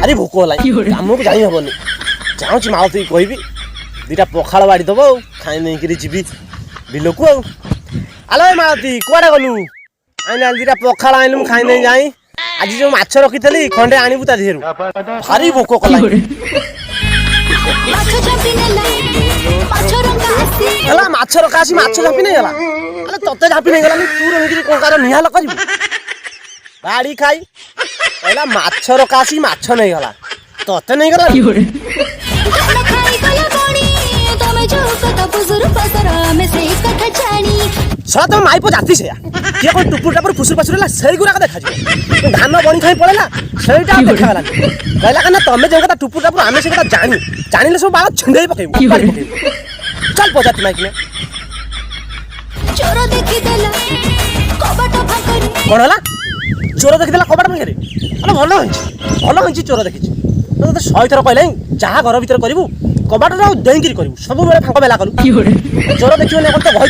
ଭାରି ଭୋକ ହେଲାଣି କାମକୁ ଯାଇ ହବନି ଯାଉଛି ମାଳତୀ କହିବି ଦିଟା ପଖାଳ ବାଡ଼ି ଦବ ଆଉ ଖାଇ ନେଇକିରି ଯିବି ବିଲକୁ ଆଉ। ଆଲୋ ମାଳତୀ କୁଆଡ଼େ ଗଲୁ? ଆଇନି ଦିଟା ପଖାଳ ଆଣିଲୁ ମୁଁ ଖାଇ ନେଇ ଯାଇ ଆଜି ଯୋଉ ମାଛ ରଖିଥିଲି ଖଣ୍ଡେ ଆଣିବୁ ତା ଦେହରୁ ଭାରି ଭୋକ କଲାଣି। ହେଲା ମାଛ ରଖା ଆସି ମାଛ ଝାପି ନେଇଗଲା। ଆରେ ତତେ ଝାପି ନେଇଗଲାନି ତୁ ରହିକିରି କଙ୍କାର ନିହାଲ କରିବୁ ବାଡ଼ି ଖାଇ କହିଲା ମାଛ ରଖା ଆସି ମାଛ ନେଇଗଲା ତତେ ନେଇଗଲା। ସଳା ତମ ମାଇପ ଜାତି ସେଇଆ କିଏ କଣ ଟୁପୁର ଟାପୁର ଫୁସୁର ଫାସୁର ହେଲା ସେଇଗୁଡ଼ାକ ଦେଖାଯିବ ଧାନ ବଣି ଖାଇ ପଳେଇଲା ସେଇଟା ଆଉ ଦେଖାଗଲାନି କହିଲା କାରଣ ତମେ ଯେଉଁ କଥା ଟୁପୁର ଟାପୁର ଆମେ ସେ କଥା ଜାଣିଲେ ସବୁ ବାଳ ଛିଣ୍ଡେଇ ପକେଇବୁ ଚାଲ ପଚାରିତି ମାଇକିନା କଣ ହେଲା ଚୋର ଦେଖିଦେଲା କବାଟ ପାଖରେ? ଆରେ ଭଲ ହେଇଛି ଚୋର ଦେଖିଛି ତତେ 100 ଥର କହିଲେ ଯାହା ଘର ଭିତରେ କରିବୁ କବାଟଟା ଆଉ ଦେଇକିରି କରିବୁ ସବୁବେଳେ ଫାଙ୍କ ବେଲା କରୁ ଚୋର ଦେଖିବନି କଣ ତ ଭୟ